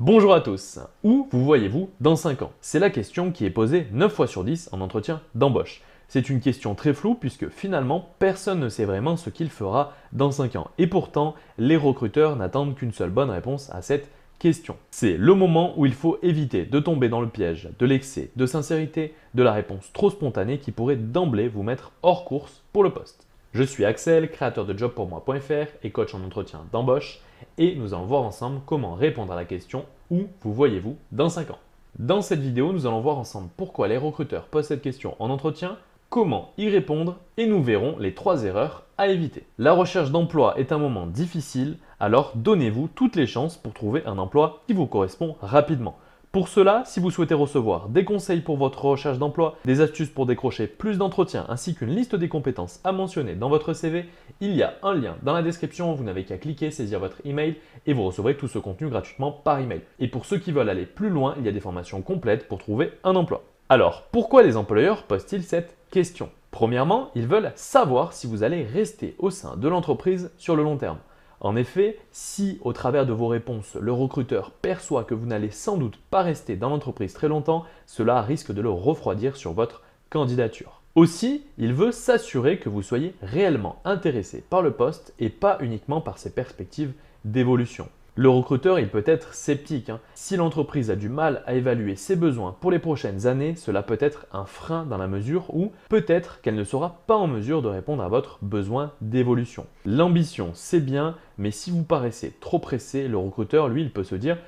Bonjour à tous. Où vous voyez-vous dans 5 ans? C'est la question qui est posée 9 fois sur 10 en entretien d'embauche. C'est une question très floue puisque finalement personne ne sait vraiment ce qu'il fera dans 5 ans. Et pourtant, les recruteurs n'attendent qu'une seule bonne réponse à cette question. C'est le moment où il faut éviter de tomber dans le piège de l'excès de sincérité, de la réponse trop spontanée qui pourrait d'emblée vous mettre hors course pour le poste. Je suis Axel, créateur de jobpourmoi.fr et coach en entretien d'embauche, et nous allons voir ensemble comment répondre à la question « Où vous voyez-vous dans 5 ans ?» Dans cette vidéo, nous allons voir ensemble pourquoi les recruteurs posent cette question en entretien, comment y répondre et nous verrons les 3 erreurs à éviter. La recherche d'emploi est un moment difficile, alors donnez-vous toutes les chances pour trouver un emploi qui vous correspond rapidement. Pour cela, si vous souhaitez recevoir des conseils pour votre recherche d'emploi, des astuces pour décrocher plus d'entretiens ainsi qu'une liste des compétences à mentionner dans votre CV, il y a un lien dans la description, vous n'avez qu'à cliquer, saisir votre email et vous recevrez tout ce contenu gratuitement par email. Et pour ceux qui veulent aller plus loin, il y a des formations complètes pour trouver un emploi. Alors, pourquoi les employeurs posent-ils cette question? Premièrement, ils veulent savoir si vous allez rester au sein de l'entreprise sur le long terme. En effet, si au travers de vos réponses, le recruteur perçoit que vous n'allez sans doute pas rester dans l'entreprise très longtemps, cela risque de le refroidir sur votre candidature. Aussi, il veut s'assurer que vous soyez réellement intéressé par le poste et pas uniquement par ses perspectives d'évolution. Le recruteur, il peut être sceptique. Si l'entreprise a du mal à évaluer ses besoins pour les prochaines années, cela peut être un frein dans la mesure où peut-être qu'elle ne sera pas en mesure de répondre à votre besoin d'évolution. L'ambition, c'est bien, mais si vous paraissez trop pressé, le recruteur, lui, il peut se dire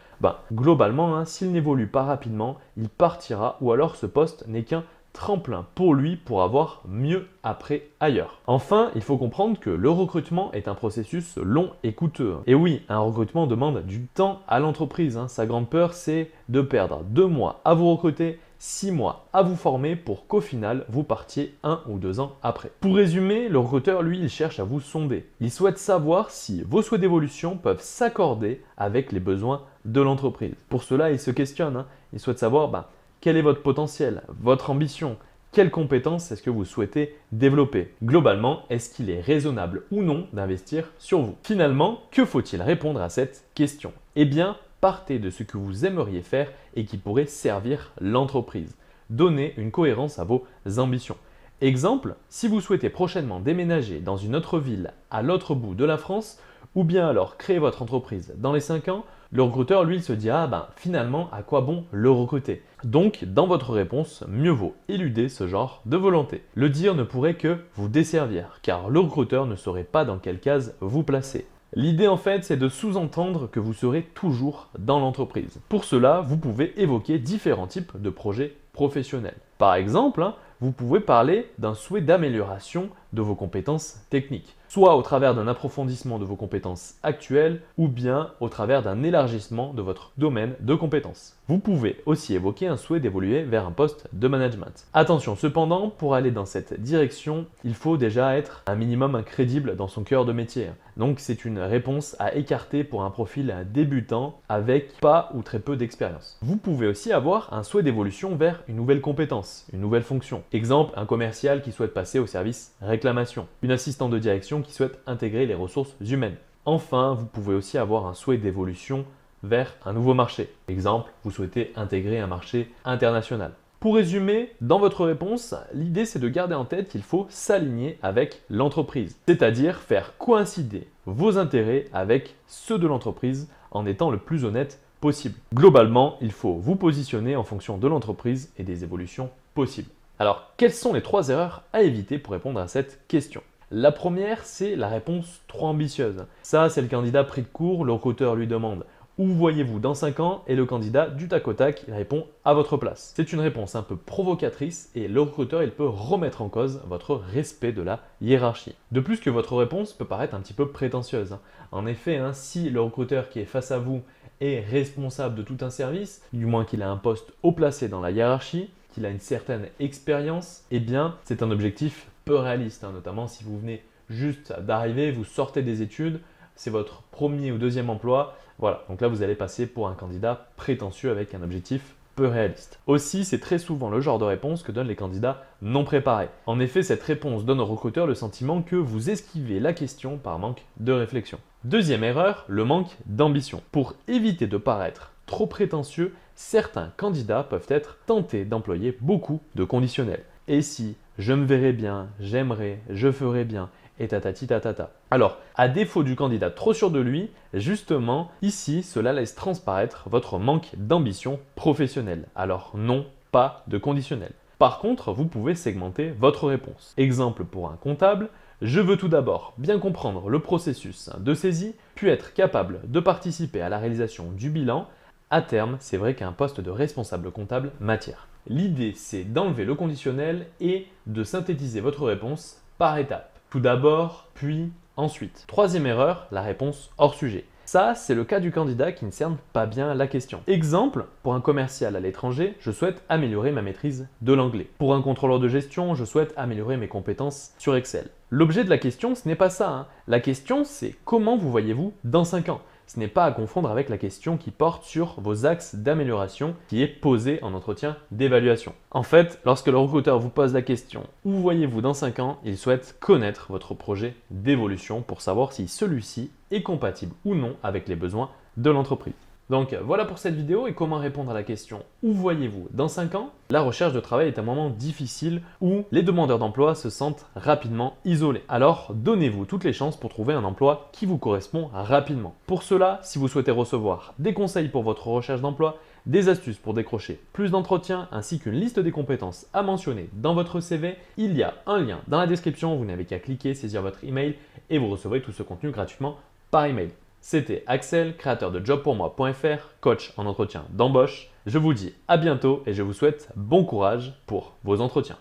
globalement, s'il n'évolue pas rapidement, il partira ou alors ce poste n'est qu'un tremplin pour lui pour avoir mieux après ailleurs. Enfin, il faut comprendre que le recrutement est un processus long et coûteux. Et oui, un recrutement demande du temps à l'entreprise. Sa grande peur, c'est de perdre 2 mois à vous recruter, 6 mois à vous former pour qu'au final, vous partiez 1 ou 2 ans après. Pour résumer, le recruteur, lui, il cherche à vous sonder. Il souhaite savoir si vos souhaits d'évolution peuvent s'accorder avec les besoins de l'entreprise. Pour cela, il se questionne. Il souhaite savoir quel est votre potentiel, votre ambition? Quelles compétences est-ce que vous souhaitez développer? Globalement, est-ce qu'il est raisonnable ou non d'investir sur vous? Finalement, que faut-il répondre à cette question? Eh bien, partez de ce que vous aimeriez faire et qui pourrait servir l'entreprise. Donnez une cohérence à vos ambitions. Exemple, si vous souhaitez prochainement déménager dans une autre ville à l'autre bout de la France, ou bien alors créer votre entreprise dans les 5 ans, le recruteur, lui, il se dit finalement, à quoi bon le recruter? Donc, dans votre réponse, mieux vaut éluder ce genre de volonté. Le dire ne pourrait que vous desservir, car le recruteur ne saurait pas dans quelle case vous placer. L'idée en fait, c'est de sous-entendre que vous serez toujours dans l'entreprise. Pour cela, vous pouvez évoquer différents types de projets professionnels. Par exemple, vous pouvez parler d'un souhait d'amélioration de vos compétences techniques, soit au travers d'un approfondissement de vos compétences actuelles ou bien au travers d'un élargissement de votre domaine de compétences. Vous pouvez aussi évoquer un souhait d'évoluer vers un poste de management. Attention cependant, pour aller dans cette direction, il faut déjà être un minimum crédible dans son cœur de métier. Donc c'est une réponse à écarter pour un profil débutant avec pas ou très peu d'expérience. Vous pouvez aussi avoir un souhait d'évolution vers une nouvelle compétence, une nouvelle fonction. Exemple, un commercial qui souhaite passer au service réclamation, une assistante de direction qui souhaite intégrer les ressources humaines. Enfin, vous pouvez aussi avoir un souhait d'évolution vers un nouveau marché. Exemple, vous souhaitez intégrer un marché international. Pour résumer, dans votre réponse, l'idée c'est de garder en tête qu'il faut s'aligner avec l'entreprise, c'est-à-dire faire coïncider vos intérêts avec ceux de l'entreprise en étant le plus honnête possible. Globalement, il faut vous positionner en fonction de l'entreprise et des évolutions possibles. Alors, quelles sont les 3 erreurs à éviter pour répondre à cette question? La première, c'est la réponse trop ambitieuse. Ça, c'est le candidat pris de court, le recruteur lui demande « Où voyez-vous dans 5 ans ?» et le candidat, du tac au tac, il répond « à votre place ». C'est une réponse un peu provocatrice et le recruteur, il peut remettre en cause votre respect de la hiérarchie. De plus que votre réponse peut paraître un petit peu prétentieuse. En effet, si le recruteur qui est face à vous est responsable de tout un service, du moins qu'il a un poste haut placé dans la hiérarchie, qu'il a une certaine expérience, eh bien, c'est un objectif peu réaliste, notamment si vous venez juste d'arriver, vous sortez des études, c'est votre premier ou deuxième emploi, voilà, donc là vous allez passer pour un candidat prétentieux avec un objectif peu réaliste. Aussi, c'est très souvent le genre de réponse que donnent les candidats non préparés. En effet, cette réponse donne au recruteur le sentiment que vous esquivez la question par manque de réflexion. Deuxième erreur, le manque d'ambition. Pour éviter de paraître trop prétentieux, certains candidats peuvent être tentés d'employer beaucoup de conditionnels. Et si, je me verrais bien, j'aimerais, je ferais bien, et tatati tatata. Alors, à défaut du candidat trop sûr de lui, justement, ici, cela laisse transparaître votre manque d'ambition professionnelle. Alors non, pas de conditionnel. Par contre, vous pouvez segmenter votre réponse. Exemple pour un comptable, je veux tout d'abord bien comprendre le processus de saisie, puis être capable de participer à la réalisation du bilan. À terme, c'est vrai qu'un poste de responsable comptable m'attire. L'idée, c'est d'enlever le conditionnel et de synthétiser votre réponse par étapes. Tout d'abord, puis ensuite. Troisième erreur, la réponse hors sujet. Ça, c'est le cas du candidat qui ne cerne pas bien la question. Exemple, pour un commercial à l'étranger, je souhaite améliorer ma maîtrise de l'anglais. Pour un contrôleur de gestion, je souhaite améliorer mes compétences sur Excel. L'objet de la question, ce n'est pas ça, hein. La question, c'est comment vous voyez-vous dans 5 ans? Ce n'est pas à confondre avec la question qui porte sur vos axes d'amélioration qui est posée en entretien d'évaluation. En fait, lorsque le recruteur vous pose la question « Où voyez-vous dans 5 ans ?», il souhaite connaître votre projet d'évolution pour savoir si celui-ci est compatible ou non avec les besoins de l'entreprise. Donc voilà pour cette vidéo et comment répondre à la question « Où voyez-vous dans 5 ans ?». La recherche de travail est un moment difficile où les demandeurs d'emploi se sentent rapidement isolés. Alors donnez-vous toutes les chances pour trouver un emploi qui vous correspond rapidement. Pour cela, si vous souhaitez recevoir des conseils pour votre recherche d'emploi, des astuces pour décrocher plus d'entretiens ainsi qu'une liste des compétences à mentionner dans votre CV, il y a un lien dans la description, vous n'avez qu'à cliquer, saisir votre email et vous recevrez tout ce contenu gratuitement par email. C'était Axel, créateur de jobpourmoi.fr, coach en entretien d'embauche. Je vous dis à bientôt et je vous souhaite bon courage pour vos entretiens.